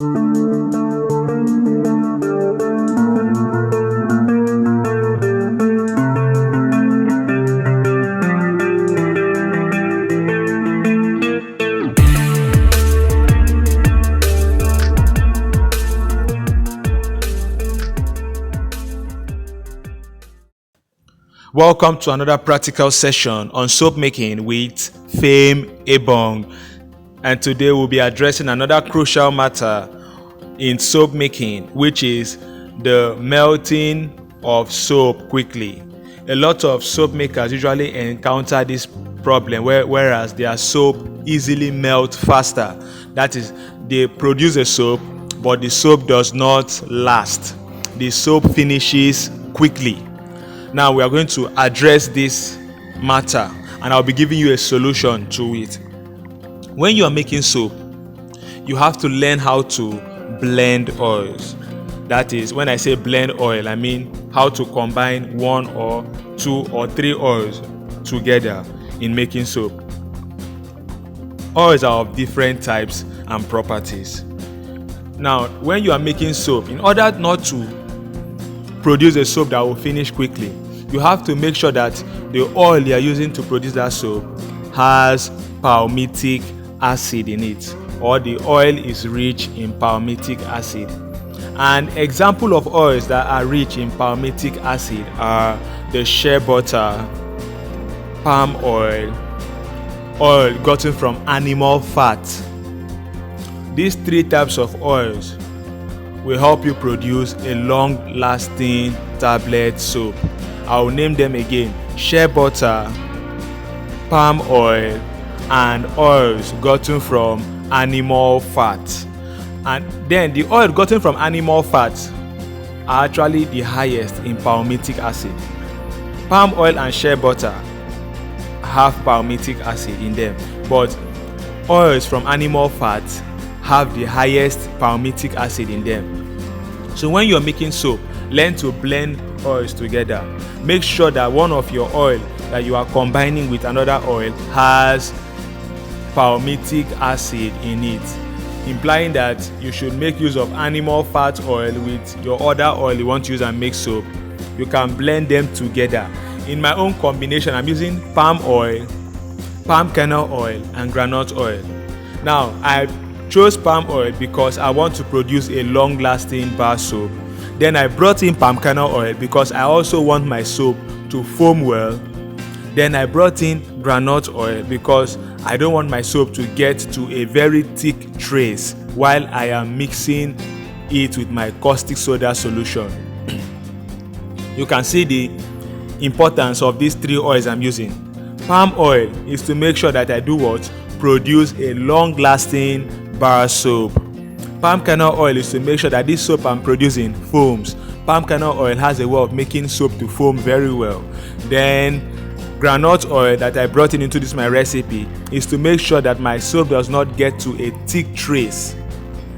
Welcome to another practical session on soap making with Fame Ebong, and today we'll be addressing another crucial matter in soap making, which is the melting of soap quickly. A lot of soap makers usually encounter this problem whereas their soap easily melt faster. That is, they produce a soap but the soap does not last. The soap finishes quickly. Now we are going to address this matter and I'll be giving you a solution to it. When you are making soap, you have to learn how to blend oils. That is, when I say blend oil, I mean how to combine one or two or three oils together in making soap. Oils are of different types and properties. Now, when you are making soap, in order not to produce a soap that will finish quickly, you have to make sure that the oil you are using to produce that soap has palmitic acid in it, or the oil is rich in palmitic acid. An example of oils that are rich in palmitic acid are the shea butter, palm oil, oil gotten from animal fat. These three types of oils will help you produce a long-lasting tablet soap. I will name them again: shea butter, palm oil, and oils gotten from animal fat. And then the oil gotten from animal fat are actually the highest in palmitic acid. Palm oil and shea butter have palmitic acid in them, but oils from animal fat have the highest palmitic acid in them. So when you're making soap, learn to blend oils together. Make sure that one of your oil that you are combining with another oil has palmitic acid in it, implying that you should make use of animal fat oil with your other oil you want to use and make soap. You can blend them together. In my own combination, I'm using palm oil, palm kernel oil, and groundnut oil. Now, I chose palm oil because I want to produce a long-lasting bar soap. Then I brought in palm kernel oil because I also want my soap to foam well. Then I brought in groundnut oil because I don't want my soap to get to a very thick trace while I am mixing it with my caustic soda solution. You can see the importance of these three oils I'm using. Palm oil is to make sure that I do what? Produce a long-lasting bar soap. Palm kernel oil is to make sure that this soap I'm producing foams. Palm kernel oil has a way of making soap to foam very well. Then groundnut oil that I brought into this my recipe is to make sure that my soap does not get to a thick trace,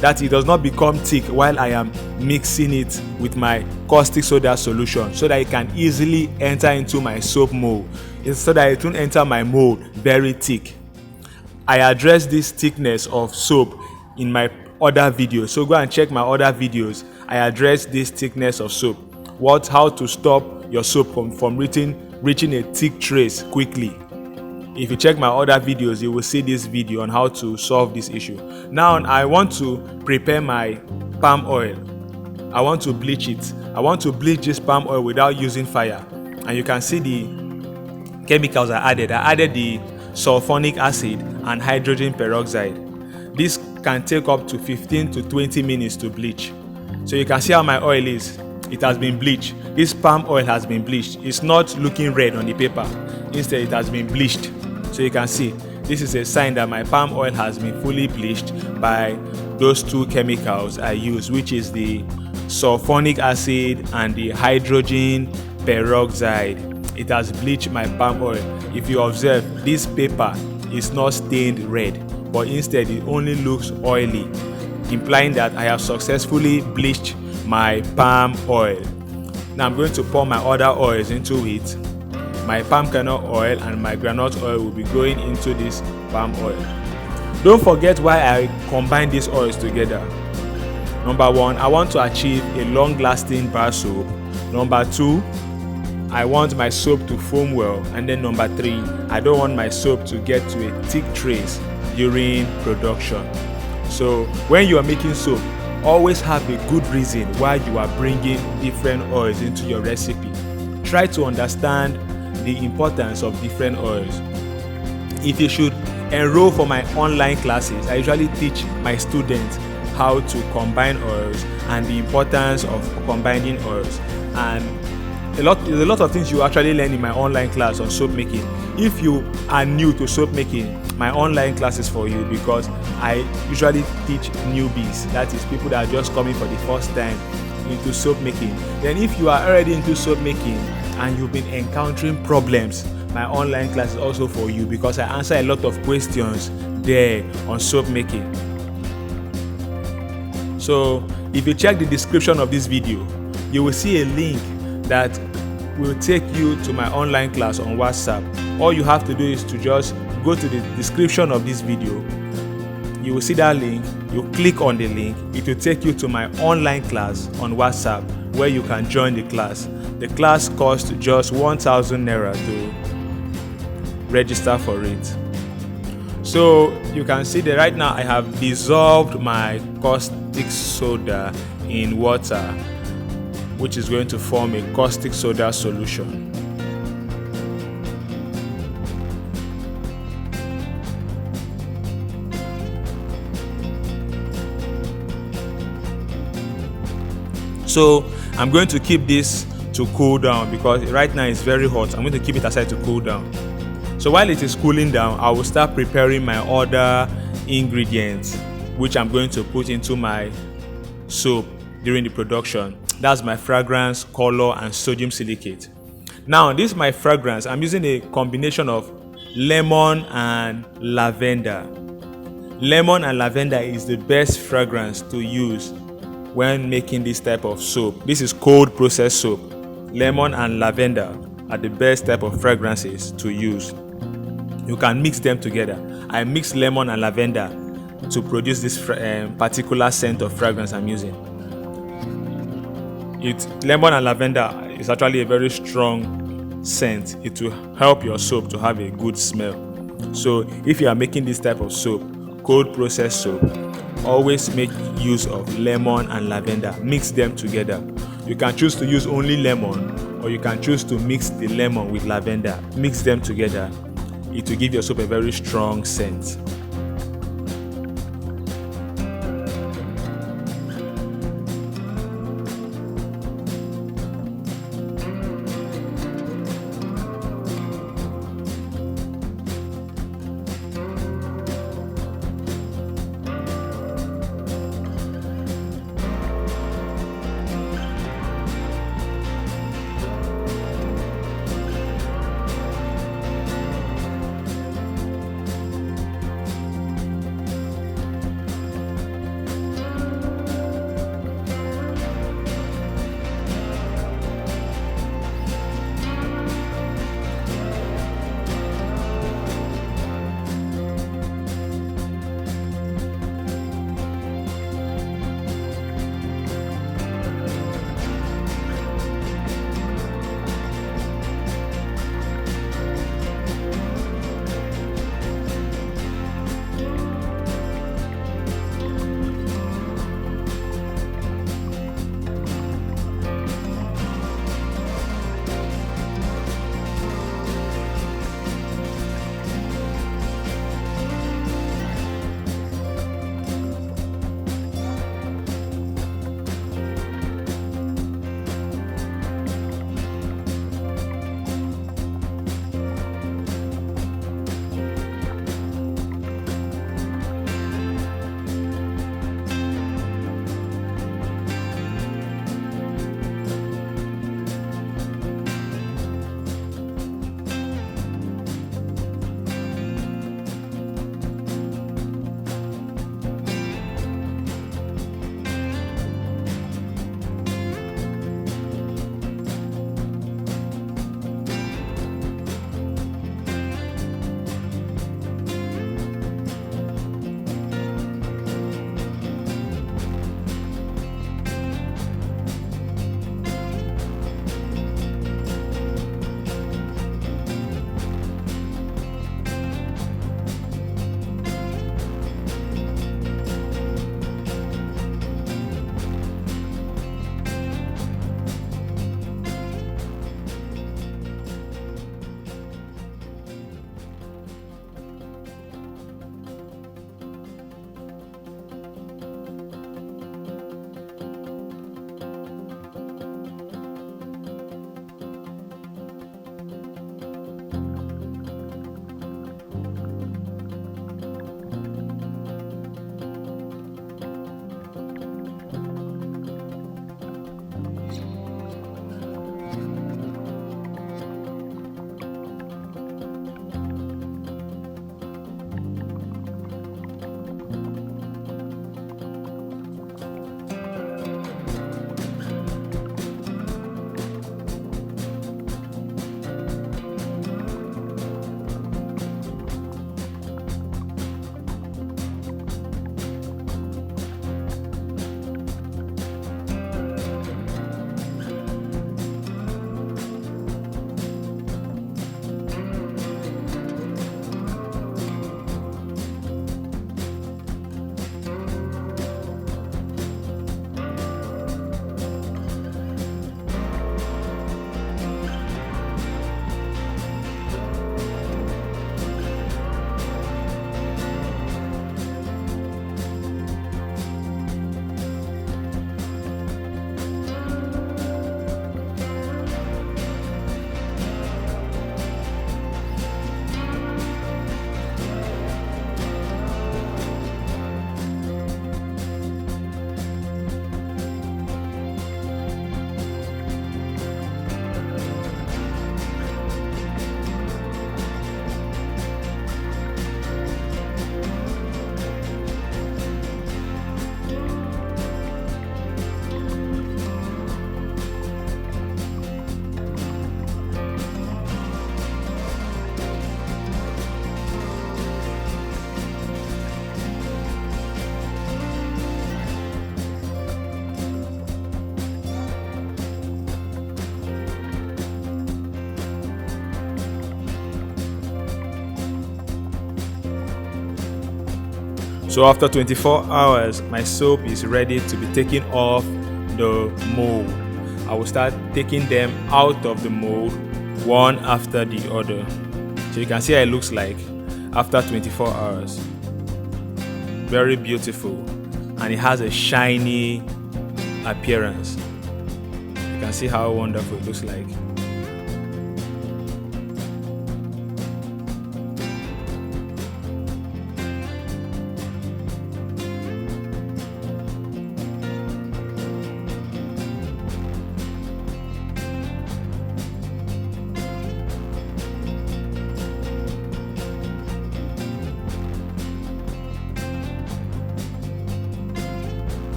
that it does not become thick while I am mixing it with my caustic soda solution, so that it can easily enter into my soap mold, so that it won't enter my mold very thick. I address this thickness of soap in my other videos, so go and check my other videos. I address this thickness of soap, how to stop your soap from reaching a thick trace quickly. If you check my other videos, you will see this video on how to solve this issue. Now I want to prepare my palm oil. I want to bleach it. I want to bleach this palm oil without using fire, and you can see the chemicals I added. I added the sulfonic acid and hydrogen peroxide. This can take up to 15 to 20 minutes to bleach. So you can see how my oil is. It has been bleached. This palm oil has been bleached. It's not looking red on the paper. Instead, it has been bleached. So you can see, this is a sign that my palm oil has been fully bleached by those two chemicals I use, which is the sulfonic acid and the hydrogen peroxide. It has bleached my palm oil. If you observe, this paper is not stained red, but instead it only looks oily, implying that I have successfully bleached my palm oil. Now I'm going to pour my other oils into it. My palm kernel oil and my groundnut oil will be going into this palm oil. Don't forget why I combine these oils together. Number one, I want to achieve a long-lasting bar soap. Number two, I want my soap to foam well. And then number three, I don't want my soap to get to a thick trace during production. So when you are making soap, always have a good reason why you are bringing different oils into your recipe. Try to understand the importance of different oils. If you should enroll for my online classes, I usually teach my students how to combine oils and the importance of combining oils. And there's a lot of things you actually learn in my online class on soap making. If you are new to soap making, my online class is for you, because I usually teach newbies, that is people that are just coming for the first time into soap making. Then if you are already into soap making and you've been encountering problems, my online class is also for you, because I answer a lot of questions there on soap making. So if you check the description of this video, you will see a link that will take you to my online class on WhatsApp. All you have to do is to just go to the description of this video. You will see that link. You click on the link. It will take you to my online class on WhatsApp, where you can join the class. The class costs just 1,000 naira to register for it. So you can see that right now I have dissolved my caustic soda in water, which is going to form a caustic soda solution. So I'm going to keep this to cool down, because right now it's very hot. I'm going to keep it aside to cool down. So while it is cooling down, I will start preparing my other ingredients, which I'm going to put into my soap during the production. That's my fragrance, color, and sodium silicate. Now, this is my fragrance. I'm using a combination of lemon and lavender. Lemon and lavender is the best fragrance to use when making this type of soap. This is cold processed soap. Lemon and lavender are the best type of fragrances to use. You can mix them together. I mix lemon and lavender to produce this particular scent of fragrance I'm using. Lemon and lavender is actually a very strong scent. It will help your soap to have a good smell. So if you are making this type of soap, cold processed soap, always make use of lemon and lavender. Mix them together. You can choose to use only lemon, or you can choose to mix the lemon with lavender. Mix them together. It will give your soap a very strong scent. So after 24 hours, my soap is ready to be taken off the mold. I will start taking them out of the mold one after the other. So you can see how it looks like after 24 hours. Very beautiful, and it has a shiny appearance. You can see how wonderful it looks like.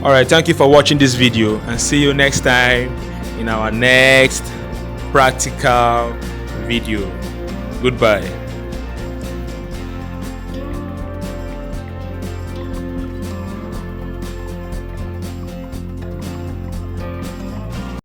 Alright, thank you for watching this video, and see you next time in our next practical video. Goodbye.